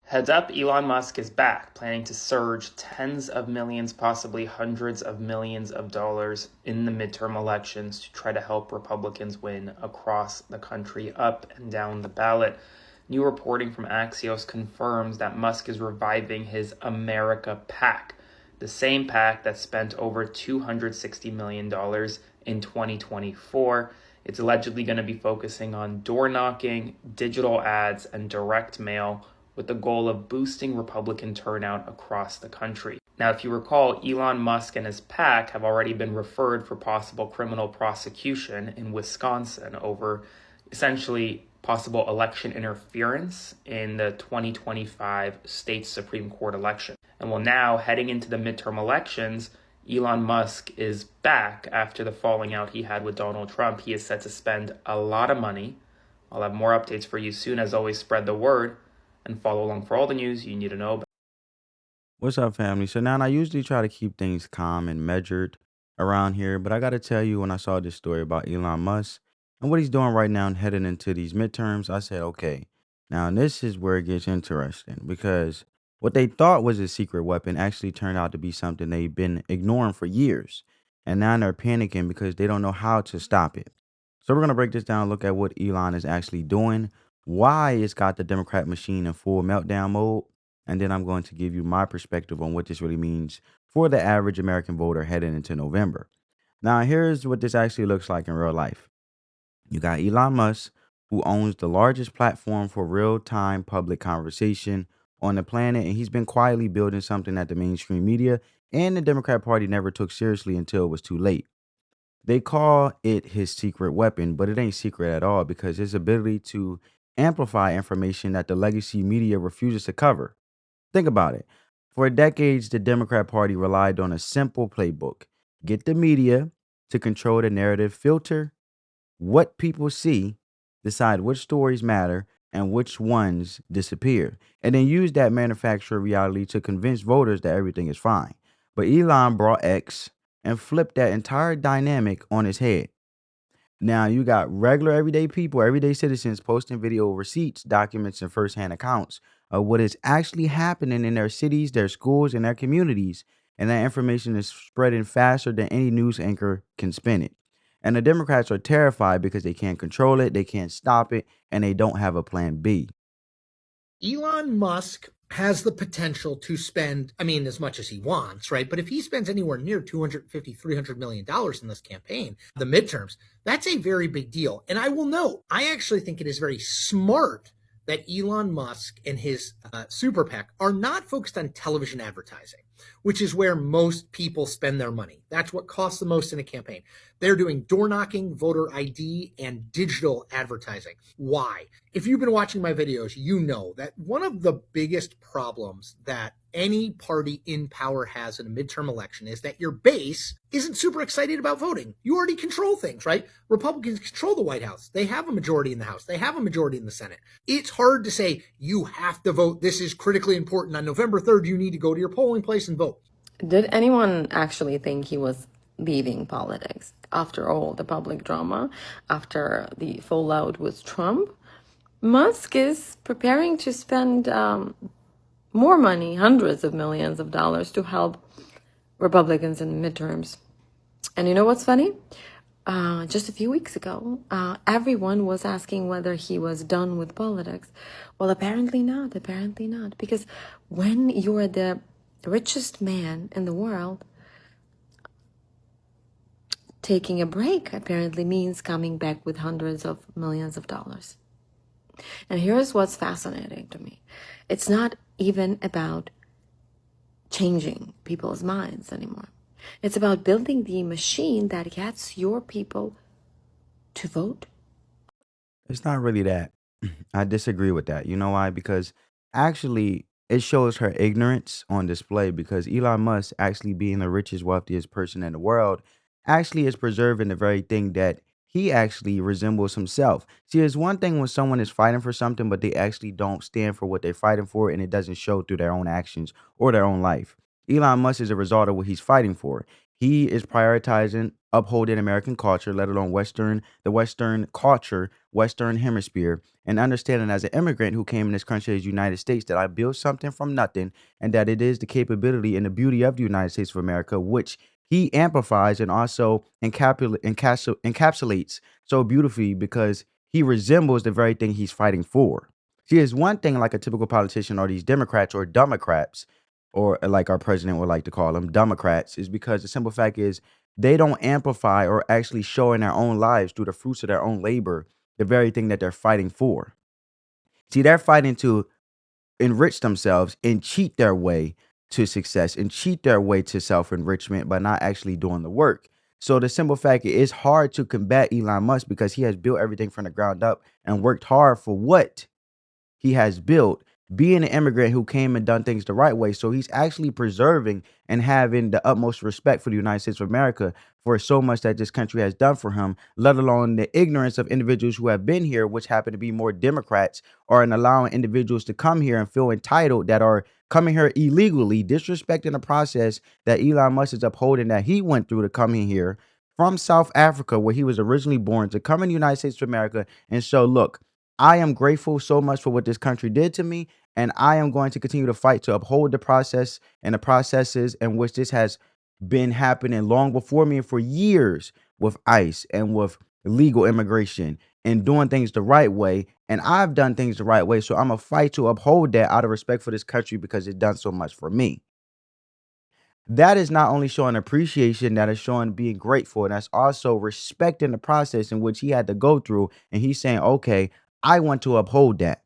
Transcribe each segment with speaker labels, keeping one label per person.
Speaker 1: Heads up, Elon Musk is back, planning to surge tens of millions, possibly hundreds of millions of dollars in the midterm elections to try to help Republicans win across the country, up and down the ballot. New reporting from Axios confirms that Musk is reviving his America PAC, the same PAC that spent over $260 million in 2024. It's allegedly going to be focusing on door knocking, digital ads, and direct mail, with the goal of boosting Republican turnout across the country. Now, if you recall, Elon Musk and his PAC have already been referred for possible criminal prosecution in Wisconsin over essentially possible election interference in the 2025 state Supreme Court election. And well, now, heading into the midterm elections, Elon Musk is back after the falling out he had with Donald Trump. He is set to spend a lot of money. I'll have more updates for you soon. As always, spread the word and follow along for all the news you need to know.
Speaker 2: What's up, family? So now I usually try to keep things calm and measured around here, but I got to tell you, when I saw this story about Elon Musk and what he's doing right now and heading into these midterms, I said, okay, now this is where it gets interesting because what they thought was a secret weapon actually turned out to be something they've been ignoring for years. And now they're panicking because they don't know how to stop it. So we're going to break this down, look at what Elon is actually doing, why it's got the Democrat machine in full meltdown mode, and then I'm going to give you my perspective on what this really means for the average American voter heading into November. Now, here's what this actually looks like in real life. You got Elon Musk, who owns the largest platform for real time public conversation on the planet, and he's been quietly building something that the mainstream media and the Democrat Party never took seriously until it was too late. They call it his secret weapon, but it ain't secret at all because his ability to amplify information that the legacy media refuses to cover. Think about it. For decades, the Democrat Party relied on a simple playbook: get the media to control the narrative, filter what people see, decide which stories matter and which ones disappear, and then use that manufactured reality to convince voters that everything is fine. But Elon brought X and flipped that entire dynamic on his head. Now you got regular everyday people, everyday citizens posting video receipts, documents, and firsthand accounts of what is actually happening in their cities, their schools, and their communities. And that information is spreading faster than any news anchor can spin it. And the Democrats are terrified because they can't control it, they can't stop it, and they don't have a plan B.
Speaker 3: Elon Musk has the potential to spend, as much as he wants, right? But if he spends anywhere near $250, $300 million in this campaign, the midterms, that's a very big deal. And I will note, I actually think it is very smart that Elon Musk and his super PAC are not focused on television advertising, which is where most people spend their money. That's what costs the most in a campaign. They're doing door knocking, voter ID, and digital advertising. Why? If you've been watching my videos, you know that one of the biggest problems that any party in power has in a midterm election is that your base isn't super excited about voting. You already control things, right? Republicans control the White House. They have a majority in the House. They have a majority in the Senate. It's hard to say you have to vote. This is critically important. On November 3rd, you need to go to your polling place and vote.
Speaker 4: Did anyone actually think he was leaving politics after all the public drama, after the fallout with Trump? Musk is preparing to spend more money, hundreds of millions of dollars, to help Republicans in the midterms. And you know what's funny? Just a few weeks ago, everyone was asking whether he was done with politics. Well, apparently not, because when you're the richest man in the world, taking a break apparently means coming back with hundreds of millions of dollars. And here's what's fascinating to me. It's not even about changing people's minds anymore. It's about building the machine that gets your people to vote.
Speaker 2: It's not really that. I disagree with that. You know why? Because actually, it shows her ignorance on display because Elon Musk, actually being the richest, wealthiest person in the world, actually is preserving the very thing that he actually resembles himself. See, it's one thing when someone is fighting for something, but they actually don't stand for what they're fighting for, and it doesn't show through their own actions or their own life. Elon Musk is a result of what he's fighting for. He is prioritizing upholding American culture, let alone the Western culture, Western hemisphere, and understanding as an immigrant who came in this country as United States that I built something from nothing and that it is the capability and the beauty of the United States of America, which he amplifies and also encapsulates so beautifully because he resembles the very thing he's fighting for. See, it's one thing like a typical politician or these Democrats or Democrats, or like our president would like to call them, Democrats, is because the simple fact is they don't amplify or actually show in their own lives through the fruits of their own labor the very thing that they're fighting for. See, they're fighting to enrich themselves and cheat their way to success and cheat their way to self-enrichment by not actually doing the work. So the simple fact is it's hard to combat Elon Musk because he has built everything from the ground up and worked hard for what he has built, being an immigrant who came and done things the right way. So he's actually preserving and having the utmost respect for the United States of America for so much that this country has done for him, let alone the ignorance of individuals who have been here, which happen to be more Democrats, or in allowing individuals to come here and feel entitled that are coming here illegally, disrespecting the process that Elon Musk is upholding that he went through to come in here from South Africa, where he was originally born, to come in the United States of America and show, look, I am grateful so much for what this country did to me, and I am going to continue to fight to uphold the process and the processes in which this has been happening long before me and for years with ICE and with legal immigration and doing things the right way. And I've done things the right way, so I'm a fight to uphold that out of respect for this country because it's done so much for me. That is not only showing appreciation, that is showing being grateful, and that's also respecting the process in which he had to go through. And he's saying, okay, I want to uphold that.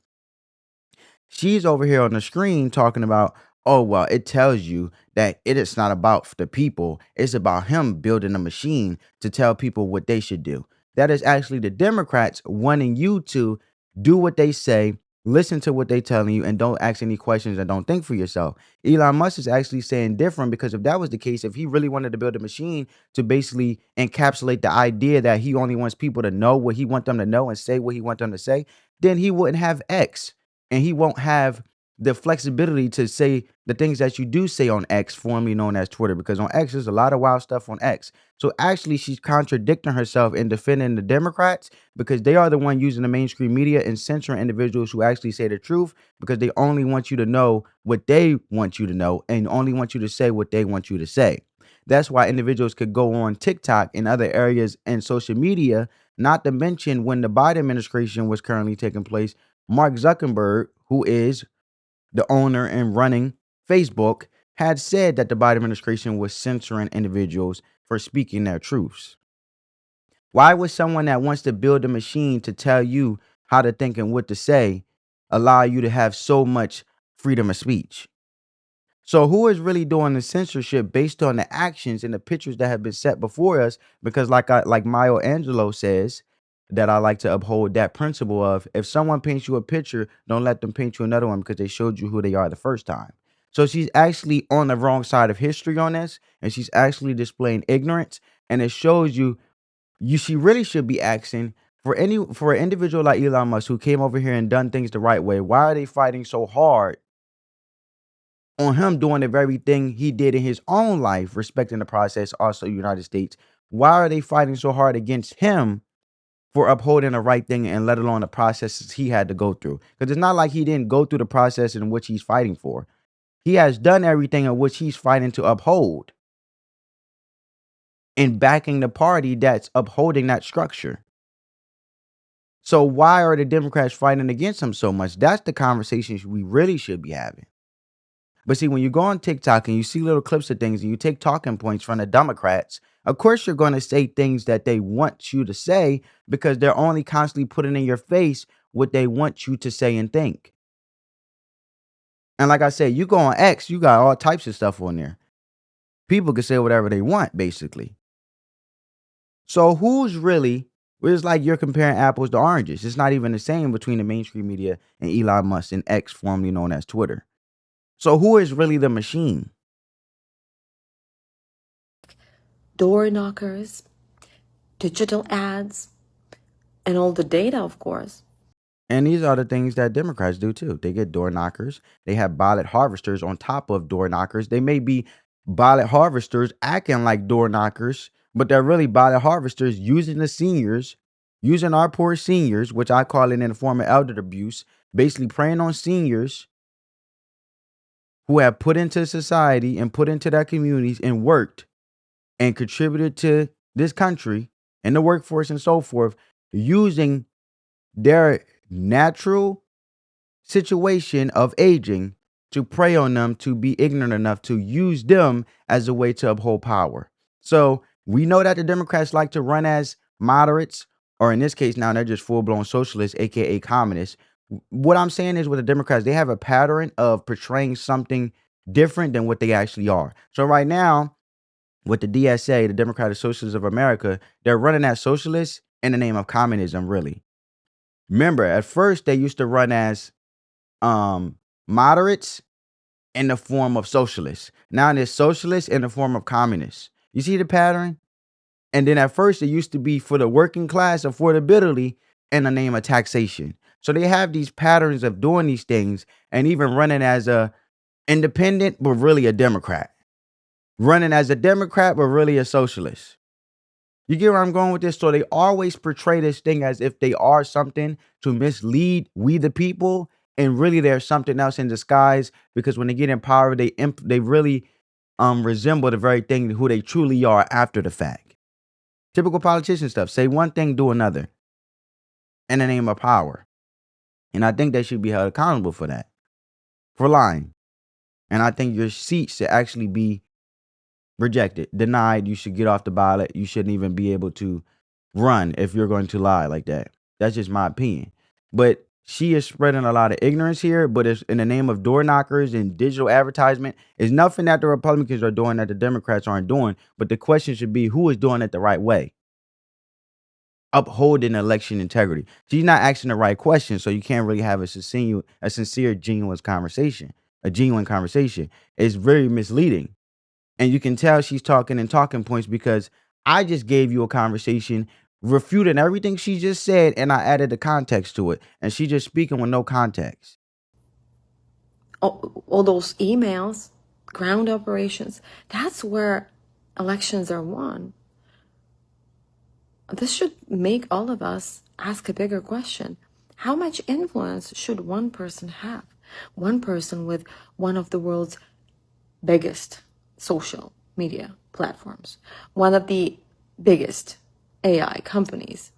Speaker 2: She's over here on the screen talking about, oh, well, it tells you that it is not about the people. It's about him building a machine to tell people what they should do. That is actually the Democrats wanting you to do what they say, listen to what they telling you, and don't ask any questions and don't think for yourself. Elon Musk is actually saying different, because if that was the case, if he really wanted to build a machine to basically encapsulate the idea that he only wants people to know what he wants them to know and say what he wants them to say, then he wouldn't have X. And he won't have the flexibility to say the things that you do say on X, formerly known as Twitter, because on X, there's a lot of wild stuff on X. So actually, she's contradicting herself in defending the Democrats because they are the one using the mainstream media and censoring individuals who actually say the truth, because they only want you to know what they want you to know and only want you to say what they want you to say. That's why individuals could go on TikTok and other areas and social media, not to mention when the Biden administration was currently taking place. Mark Zuckerberg, who is the owner and running Facebook, had said that the Biden administration was censoring individuals for speaking their truths. Why would someone that wants to build a machine to tell you how to think and what to say allow you to have so much freedom of speech? So who is really doing the censorship based on the actions and the pictures that have been set before us? Because like Maya Angelou says, that I like to uphold that principle of, if someone paints you a picture, don't let them paint you another one because they showed you who they are the first time. So she's actually on the wrong side of history on this, and she's actually displaying ignorance. And it shows she really should be asking for an individual like Elon Musk who came over here and done things the right way. Why are they fighting so hard on him doing the very thing he did in his own life, respecting the process, also United States? Why are they fighting so hard against him for upholding the right thing, and let alone the processes he had to go through? Because it's not like he didn't go through the process in which he's fighting for. He has done everything in which he's fighting to uphold and backing the party that's upholding that structure. So why are the Democrats fighting against him so much? That's the conversations we really should be having. But see, when you go on TikTok and you see little clips of things and you take talking points from the Democrats, of course you're going to say things that they want you to say, because they're only constantly putting in your face what they want you to say and think. And like I said, you go on X, you got all types of stuff on there. People can say whatever they want, basically. So who's really, it's like you're comparing apples to oranges. It's not even the same between the mainstream media and Elon Musk and X, formerly known as Twitter. So who is really the machine?
Speaker 4: Door knockers, digital ads, and all the data, of course.
Speaker 2: And these are the things that Democrats do too. They get door knockers. They have ballot harvesters on top of door knockers. They may be ballot harvesters acting like door knockers, but they're really ballot harvesters using the seniors, using our poor seniors, which I call it in the form of elder abuse, basically preying on seniors who have put into society and put into their communities and worked and contributed to this country and the workforce and so forth, using their natural situation of aging to prey on them, to be ignorant enough to use them as a way to uphold power. So we know that the Democrats like to run as moderates, or in this case now they're just full-blown socialists, aka communists. What I'm saying is with the Democrats, they have a pattern of portraying something different than what they actually are. So right now, with the DSA, the Democratic Socialists of America, they're running as socialists in the name of communism, really. Remember, at first they used to run as moderates in the form of socialists. Now there's socialists in the form of communists. You see the pattern? And then at first it used to be for the working class, affordability in the name of taxation. So they have these patterns of doing these things and even running as a independent, but really a Democrat. Running as a Democrat, but really a socialist. You get where I'm going with this? So they always portray this thing as if they are something to mislead we the people, and really there's something else in disguise, because when they get in power, they really resemble the very thing who they truly are after the fact. Typical politician stuff. Say one thing, do another in the name of power. And I think they should be held accountable for that, for lying. And I think your seat should actually be rejected, denied. You should get off the ballot. You shouldn't even be able to run if you're going to lie like that. That's just my opinion. But she is spreading a lot of ignorance here, but it's in the name of door knockers and digital advertisement. It's nothing that the Republicans are doing that the Democrats aren't doing. But the question should be, who is doing it the right way? Upholding election integrity. She's not asking the right question, so you can't really have a sincere, genuine conversation. A genuine conversation. It's very misleading. And you can tell she's talking in talking points, because I just gave you a conversation refuting everything she just said, and I added the context to it. And she just speaking with no context.
Speaker 4: All those emails, ground operations, that's where elections are won. This should make all of us ask a bigger question. How much influence should one person have? One person with one of the world's biggest social media platforms, one of the biggest AI companies.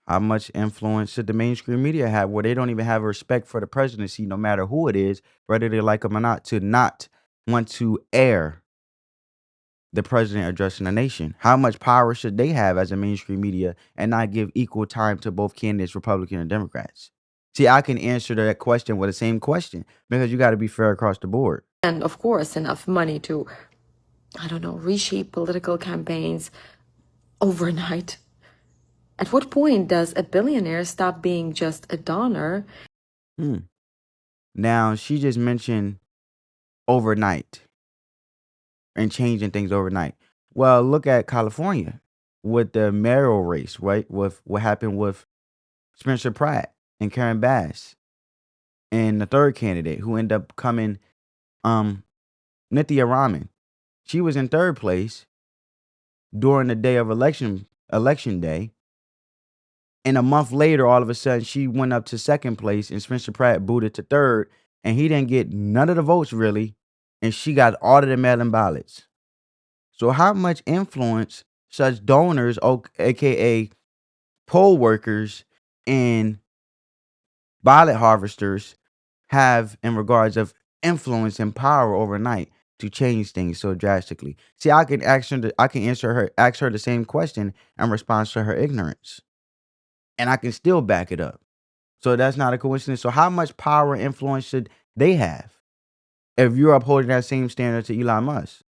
Speaker 2: How much influence should the mainstream media have, where they don't even have respect for the presidency, no matter who it is, whether they like him or not, to not want to air the president addressing the nation? How much power should they have as a mainstream media and not give equal time to both candidates, Republican and Democrats? See, I can answer that question with the same question, because you got to be fair across the board.
Speaker 4: And of course, enough money to, I don't know, reshape political campaigns overnight. At what point does a billionaire stop being just a donor?
Speaker 2: Now, she just mentioned overnight and changing things overnight. Well, look at California with the mayoral race, right? With what happened with Spencer Pratt and Karen Bass, and the third candidate who ended up coming, Nithya Raman. She was in third place during the day of election day. And a month later, all of a sudden, she went up to second place, and Spencer Pratt booted to third, and he didn't get none of the votes really, and she got all of the mail-in ballots. So how much influence such donors, aka poll workers and ballot harvesters, have in regards of influence and power overnight to change things so drastically? See, I can ask her the same question in response to her ignorance, and I can still back it up. So that's not a coincidence. So how much power and influence should they have if you're upholding that same standard to Elon Musk?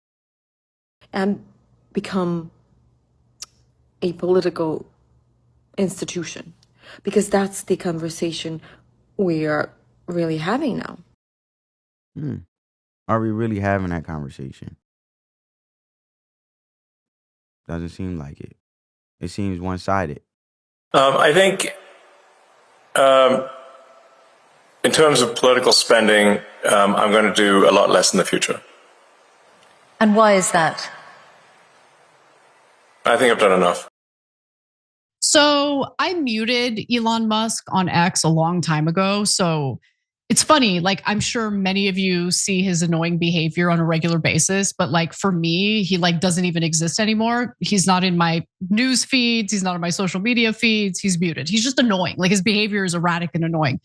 Speaker 4: And become a political institution, because that's the conversation we are really having now.
Speaker 2: Are we really having that conversation? Doesn't seem like it. It seems one-sided.
Speaker 5: I think in terms of political spending, I'm going to do a lot less in the future.
Speaker 6: And why is that?
Speaker 5: I think I've done enough.
Speaker 7: So I muted Elon Musk on X a long time ago. So it's funny, like I'm sure many of you see his annoying behavior on a regular basis, but like for me, he like doesn't even exist anymore. He's not in my news feeds, he's not in my social media feeds, he's muted. He's just annoying. Like his behavior is erratic and annoying.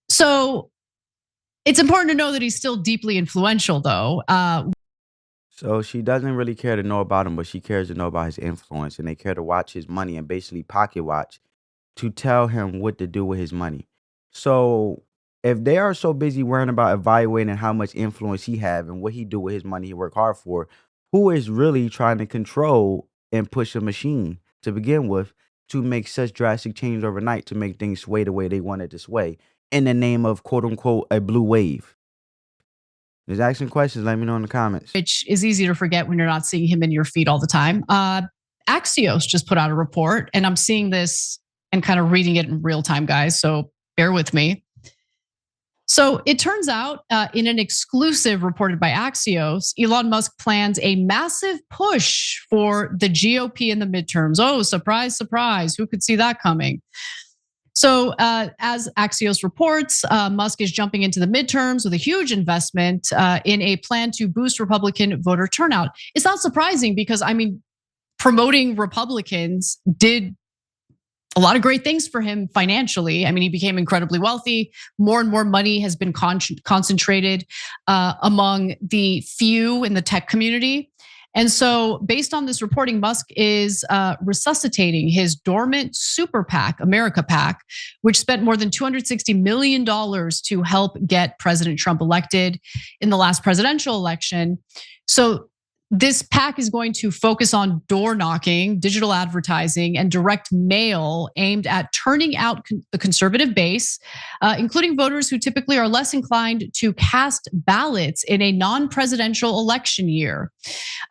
Speaker 7: So it's important to know that he's still deeply influential though.
Speaker 2: So she doesn't really care to know about him, but she cares to know about his influence, and they care to watch his money and basically pocket watch to tell him what to do with his money. So if they are so busy worrying about evaluating how much influence he have and what he do with his money he work hard for, who is really trying to control and push a machine to begin with to make such drastic change overnight to make things sway the way they want it to sway in the name of quote unquote a blue wave? Just asking questions. Let me know in the comments.
Speaker 7: Which is easy to forget when you're not seeing him in your feed all the time. Axios just put out a report, and I'm seeing this and kind of reading it in real time, guys. So bear with me. So it turns out in an exclusive reported by Axios, Elon Musk plans a massive push for the GOP in the midterms. Oh, surprise, surprise. Who could see that coming? So as Axios reports, Musk is jumping into the midterms with a huge investment in a plan to boost Republican voter turnout. It's not surprising because, I mean, promoting Republicans did a lot of great things for him financially. I mean, he became incredibly wealthy. More and more money has been concentrated among the few in the tech community. And so based on this reporting, Musk is resuscitating his dormant super PAC, America PAC, which spent more than $260 million to help get President Trump elected in the last presidential election. So this PAC is going to focus on door knocking, digital advertising, and direct mail aimed at turning out the conservative base, including voters who typically are less inclined to cast ballots in a non-presidential election year.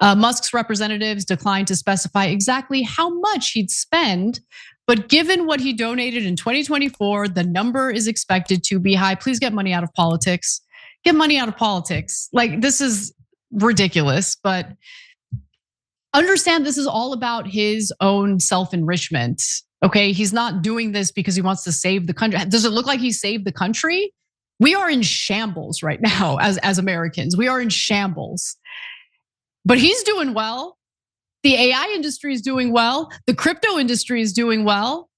Speaker 7: Musk's representatives declined to specify exactly how much he'd spend, but given what he donated in 2024, the number is expected to be high. Please get money out of politics. Get money out of politics. Like, this is ridiculous, but understand this is all about his own self-enrichment. Okay, he's not doing this because he wants to save the country. Does it look like he saved the country? We are in shambles right now as Americans. We are in shambles. But he's doing well. The AI industry is doing well. The crypto industry is doing well.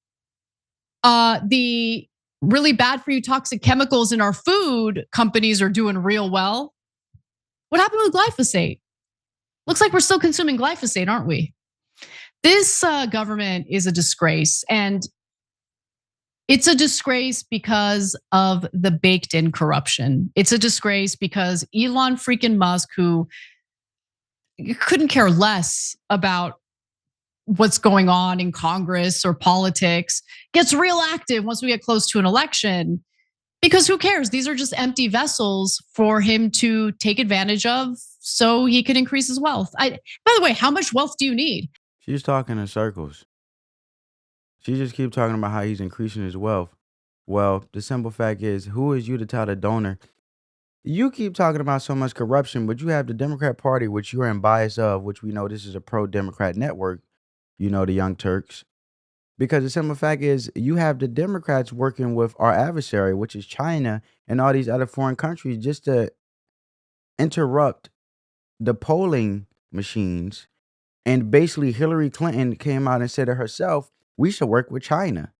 Speaker 7: The really bad for you toxic chemicals in our food companies are doing real well. What happened with glyphosate? Looks like we're still consuming glyphosate, aren't we? This government is a disgrace, and it's a disgrace because of the baked in corruption. It's a disgrace because Elon freaking Musk, who couldn't care less about what's going on in Congress or politics, gets real active once we get close to an election. Because who cares? These are just empty vessels for him to take advantage of so he can increase his wealth. By the way, how much wealth do you need?
Speaker 2: She's talking in circles. She just keeps talking about how he's increasing his wealth. Well, the simple fact is, who is you to tell the donor? You keep talking about so much corruption, but you have the Democrat Party, which you are in bias of, which we know this is a pro-Democrat network, you know, the Young Turks. Because the simple fact is, you have the Democrats working with our adversary, which is China and all these other foreign countries, just to interrupt the polling machines. And basically, Hillary Clinton came out and said to herself, we should work with China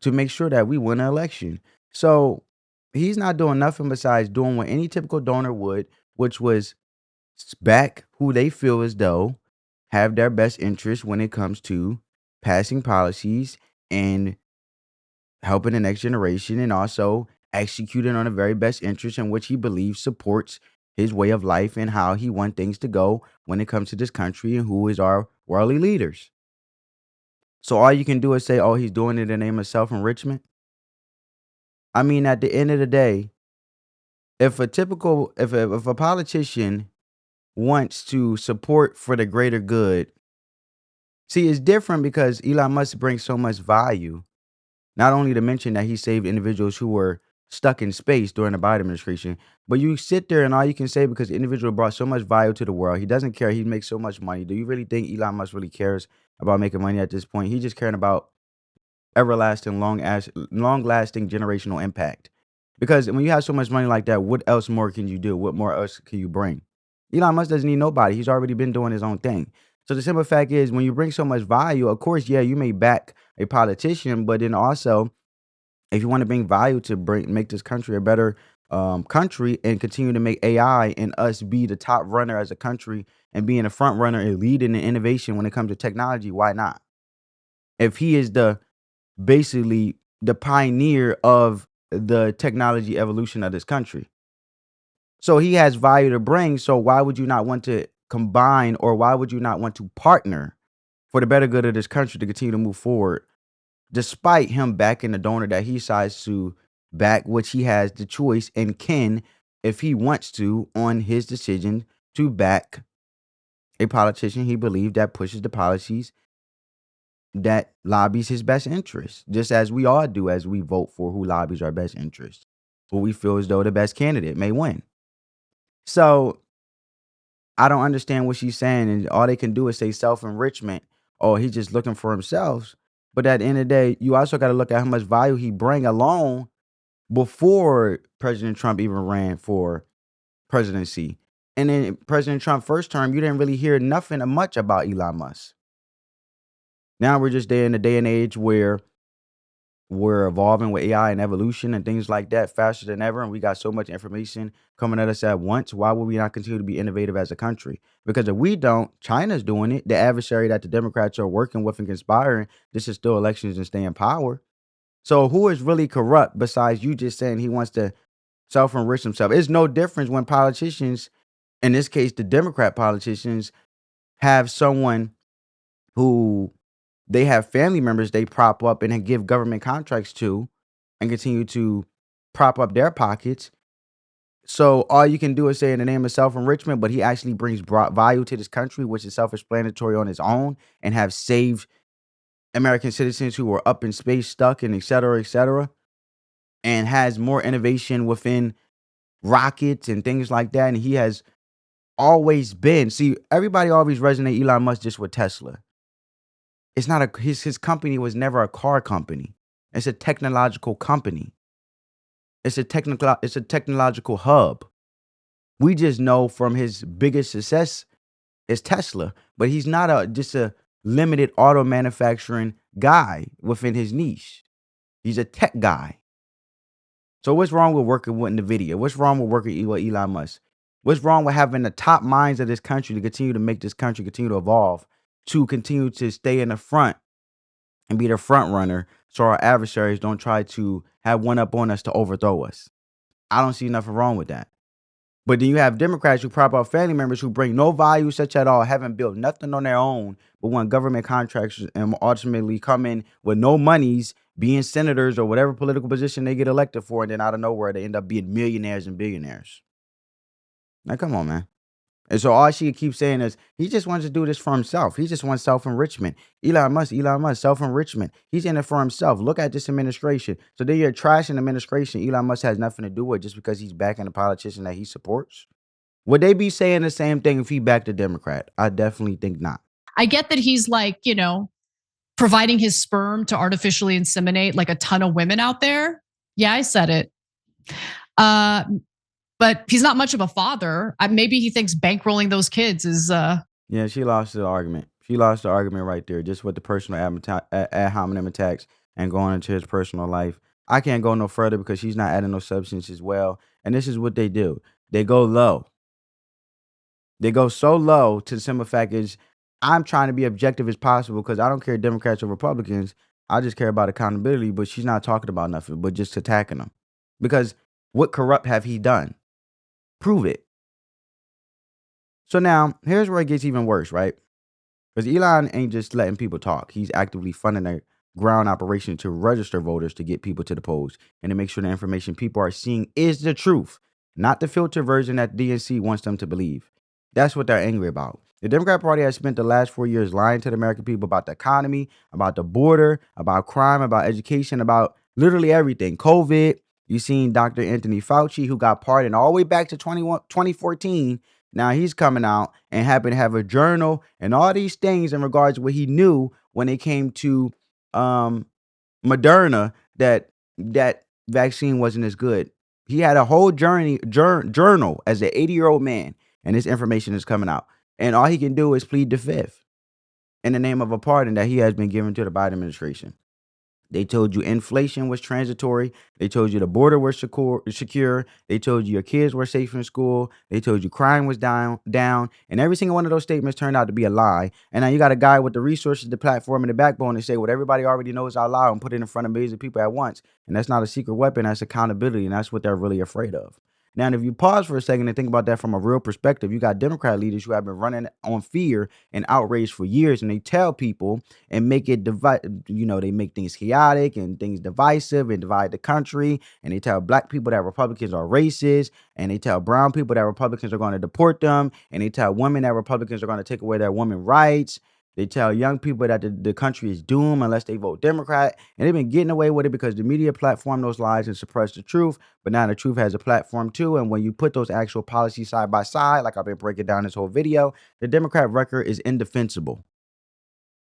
Speaker 2: to make sure that we win an election. So he's not doing nothing besides doing what any typical donor would, which was back who they feel as though have their best interest when it comes to passing policies and helping the next generation, and also executing on the very best interest in which he believes supports his way of life and how he wants things to go when it comes to this country and who is our worldly leaders. So all you can do is say, oh, he's doing it in the name of self-enrichment. I mean, at the end of the day, if a politician wants to support for the greater good, see, it's different because Elon Musk brings so much value. Not only to mention that he saved individuals who were stuck in space during the Biden administration. But you sit there and all you can say, because the individual brought so much value to the world, he doesn't care. He makes so much money. Do you really think Elon Musk really cares about making money at this point? He's just caring about everlasting, long-lasting generational impact. Because when you have so much money like that, what else more can you do? What more else can you bring? Elon Musk doesn't need nobody. He's already been doing his own thing. So the simple fact is, when you bring so much value, of course, yeah, you may back a politician, but then also, if you want to bring value to make this country a better country and continue to make AI and us be the top runner as a country and being a front runner and leading in innovation when it comes to technology, why not? If he is basically the pioneer of the technology evolution of this country. So he has value to bring. So why would you not want to combine, or why would you not want to partner for the better good of this country to continue to move forward, despite him backing the donor that he decides to back, which he has the choice and can, if he wants to, on his decision to back a politician he believes that pushes the policies that lobbies his best interest, just as we all do as we vote for who lobbies our best interest, who we feel as though the best candidate may win. So I don't understand what she's saying, and all they can do is say self-enrichment, or he's just looking for himself. But at the end of the day, you also got to look at how much value he bring alone before President Trump even ran for presidency. And then President Trump's first term, you didn't really hear nothing much about Elon Musk. Now we're just there in a day and age where we're evolving with AI and evolution and things like that faster than ever. And we got so much information coming at us at once. Why would we not continue to be innovative as a country? Because if we don't, China's doing it. The adversary that the Democrats are working with and conspiring, this is still elections and stay in power. So who is really corrupt besides you just saying he wants to self-enrich himself? It's no difference when politicians, in this case, the Democrat politicians, have someone who they have family members they prop up and then give government contracts to and continue to prop up their pockets. So all you can do is say in the name of self-enrichment, but he actually brings value to this country, which is self-explanatory on its own, and have saved American citizens who were up in space, stuck, and et cetera, and has more innovation within rockets and things like that. And he has always been, see, everybody always resonate Elon Musk just with Tesla. It's not his company was never a car company. It's a technological company. It's a technological hub. We just know from his biggest success is Tesla, but he's not just a limited auto manufacturing guy within his niche. He's a tech guy. So what's wrong with working with NVIDIA? What's wrong with working with Elon Musk? What's wrong with having the top minds of this country to continue to make this country continue to evolve, to continue to stay in the front and be the front runner so our adversaries don't try to have one up on us to overthrow us? I don't see nothing wrong with that. But then you have Democrats who prop up family members who bring no value such at all, haven't built nothing on their own, but want government contracts and ultimately come in with no monies, being senators or whatever political position they get elected for, and then out of nowhere they end up being millionaires and billionaires. Now, come on, man. And so all she keeps saying is he just wants to do this for himself. He just wants self-enrichment. Elon Musk, self-enrichment. He's in it for himself. Look at this administration. So then you're trashing administration Elon Musk has nothing to do with just because he's backing a politician that he supports. Would they be saying the same thing if he backed a Democrat? I definitely think not.
Speaker 7: I get that he's like, providing his sperm to artificially inseminate like a ton of women out there. Yeah, I said it. But he's not much of a father. Maybe he thinks bankrolling those kids is.
Speaker 2: Yeah, she lost the argument. She lost the argument right there, just with the personal ad hominem attacks and going into his personal life. I can't go no further because she's not adding no substance as well. And this is what they do. They go low. They go so low to the simple fact is I'm trying to be objective as possible because I don't care Democrats or Republicans. I just care about accountability, but she's not talking about nothing but just attacking them. Because what corrupt have he done? Prove it. So now, here's where it gets even worse, right? Because Elon ain't just letting people talk. He's actively funding a ground operation to register voters to get people to the polls and to make sure the information people are seeing is the truth, not the filter version that DNC wants them to believe. That's what they're angry about. The Democrat Party has spent the last 4 years lying to the American people about the economy, about the border, about crime, about education, about literally everything. COVID, You seen Dr. Anthony Fauci, who got pardoned all the way back to 2014. Now he's coming out and happened to have a journal and all these things in regards to what he knew when it came to um, Moderna, that vaccine wasn't as good. He had a whole journal as an 80-year-old man, and this information is coming out. And all he can do is plead the fifth in the name of a pardon that he has been given to the Biden administration. They told you inflation was transitory. They told you the border was secure. They told you your kids were safe in school. They told you crime was down. And every single one of those statements turned out to be a lie. And now you got a guy with the resources, the platform, and the backbone to say what everybody already knows out loud and put it in front of millions of people at once. And that's not a secret weapon. That's accountability. And that's what they're really afraid of. Now, if you pause for a second and think about that from a real perspective, you got Democrat leaders who have been running on fear and outrage for years, and they tell people and make it they make things chaotic and things divisive and divide the country. And they tell black people that Republicans are racist, and they tell brown people that Republicans are going to deport them, and they tell women that Republicans are going to take away their women's rights. They tell young people that the country is doomed unless they vote Democrat. And they've been getting away with it because the media platform those lies and suppress the truth. But now the truth has a platform too. And when you put those actual policies side by side, like I've been breaking down this whole video, the Democrat record is indefensible.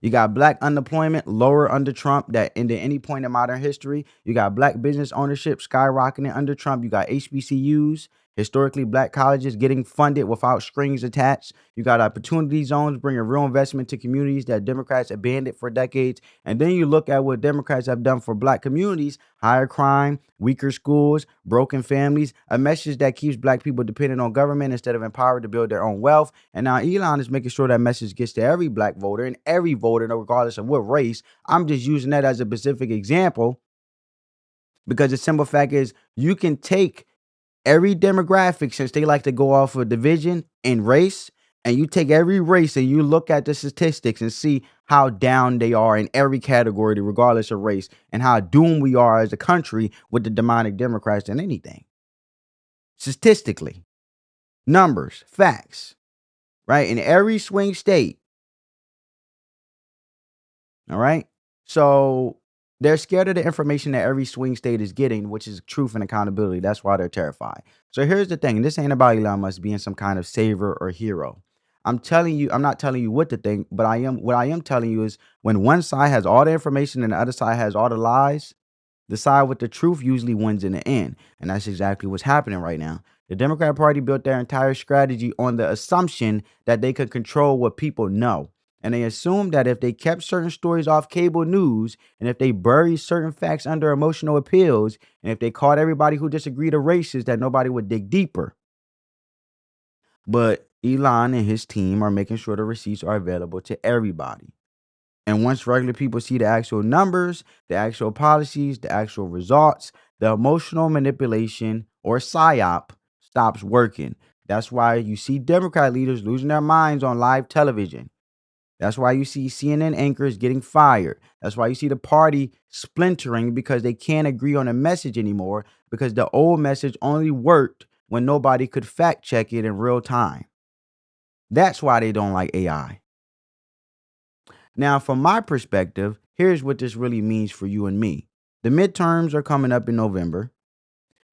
Speaker 2: You got black unemployment lower under Trump than into any point in modern history. You got black business ownership skyrocketing under Trump. You got HBCUs, historically black colleges, getting funded without strings attached. You got opportunity zones bringing real investment to communities that Democrats abandoned for decades. And then you look at what Democrats have done for black communities: higher crime, weaker schools, broken families, a message that keeps black people dependent on government instead of empowered to build their own wealth. And now Elon is making sure that message gets to every black voter and every voter, regardless of what race. I'm just using that as a specific example because the simple fact is you can take every demographic, since they like to go off of division and race, and you take every race and you look at the statistics and see how down they are in every category, regardless of race, and how doomed we are as a country with the demonic Democrats than anything. Statistically, numbers, facts, right? In every swing state. All right. So they're scared of the information that every swing state is getting, which is truth and accountability. That's why they're terrified. So here's the thing. This ain't about Elon Musk being some kind of savior or hero. I'm not telling you what to think, but what I am telling you is when one side has all the information and the other side has all the lies, the side with the truth usually wins in the end. And that's exactly what's happening right now. The Democrat Party built their entire strategy on the assumption that they could control what people know. And they assumed that if they kept certain stories off cable news, and if they buried certain facts under emotional appeals, and if they called everybody who disagreed a racist, that nobody would dig deeper. But Elon and his team are making sure the receipts are available to everybody. And once regular people see the actual numbers, the actual policies, the actual results, the emotional manipulation or psyop stops working. That's why you see Democrat leaders losing their minds on live television. That's why you see CNN anchors getting fired. That's why you see the party splintering because they can't agree on a message anymore, because the old message only worked when nobody could fact check it in real time. That's why they don't like AI. Now, from my perspective, here's what this really means for you and me. The midterms are coming up in November.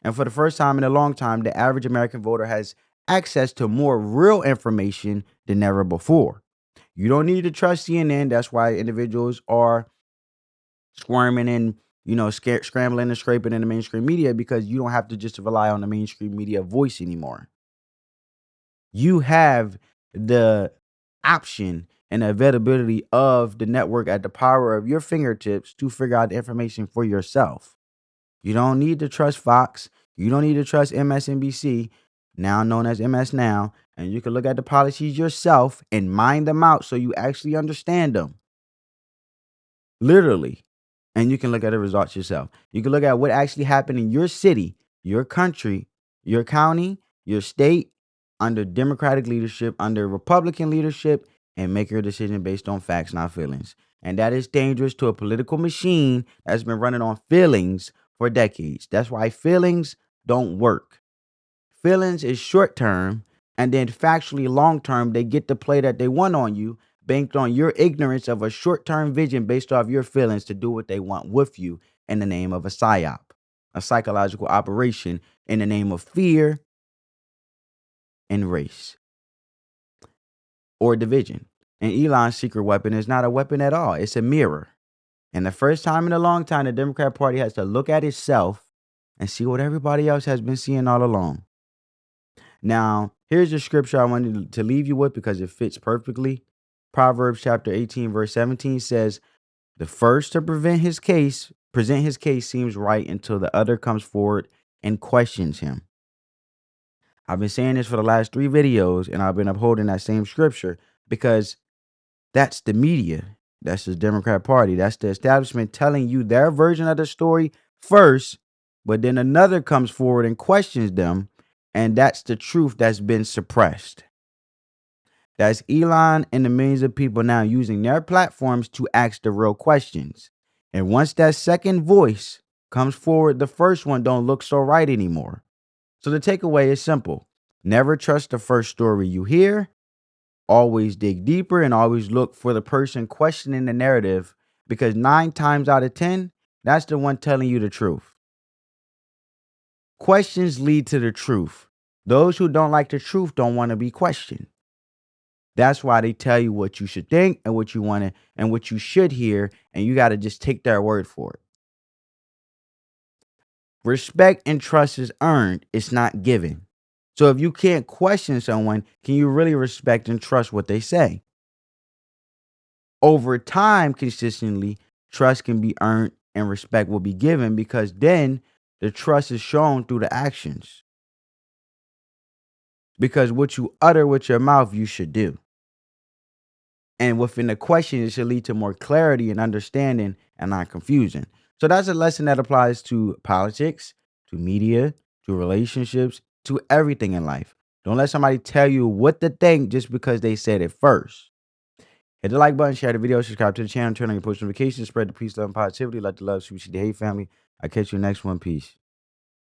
Speaker 2: And for the first time in a long time, the average American voter has access to more real information than ever before. You don't need to trust CNN. That's why individuals are squirming and, scrambling and scraping in the mainstream media, because you don't have to just rely on the mainstream media voice anymore. You have the option and the availability of the network at the power of your fingertips to figure out the information for yourself. You don't need to trust Fox. You don't need to trust MSNBC, now known as MS Now, and you can look at the policies yourself and mine them out so you actually understand them. Literally. And you can look at the results yourself. You can look at what actually happened in your city, your country, your county, your state, under Democratic leadership, under Republican leadership, and make your decision based on facts, not feelings. And that is dangerous to a political machine that's been running on feelings for decades. That's why feelings don't work. Feelings is short term, and then factually long term, they get the play that they want on you, based on your ignorance of a short term vision based off your feelings to do what they want with you in the name of a psyop. a psychological operation in the name of fear and race or division. And Elon's secret weapon is not a weapon at all. It's a mirror. And the first time in a long time, the Democrat Party has to look at itself and see what everybody else has been seeing all along. Now, here's the scripture I wanted to leave you with because it fits perfectly. Proverbs chapter 18, verse 17 says, the first to present his case seems right until the other comes forward and questions him. I've been saying this for the last 3 videos, and I've been upholding that same scripture because that's the media. That's the Democrat Party. That's the establishment telling you their version of the story first, but then another comes forward and questions them, and that's the truth that's been suppressed. That's Elon and the millions of people now using their platforms to ask the real questions. And once that second voice comes forward, the first one don't look so right anymore. So the takeaway is simple. Never trust the first story you hear. Always dig deeper and always look for the person questioning the narrative, because 9 times out of 10, that's the one telling you the truth. Questions lead to the truth. Those who don't like the truth don't want to be questioned. That's why they tell you what you should think and what you want to and what you should hear, and you got to just take their word for it. Respect and trust is earned, it's not given. So if you can't question someone, can you really respect and trust what they say? Over time, consistently, trust can be earned and respect will be given, because then the trust is shown through the actions. Because what you utter with your mouth, you should do. And within the question, it should lead to more clarity and understanding and not confusion. So that's a lesson that applies to politics, to media, to relationships, to everything in life. Don't let somebody tell you what to think just because they said it first. Hit the like button, share the video, subscribe to the channel, turn on your post notifications, spread the peace, love, and positivity. Let the love, sweet the hate, family. I'll catch you next one. Peace.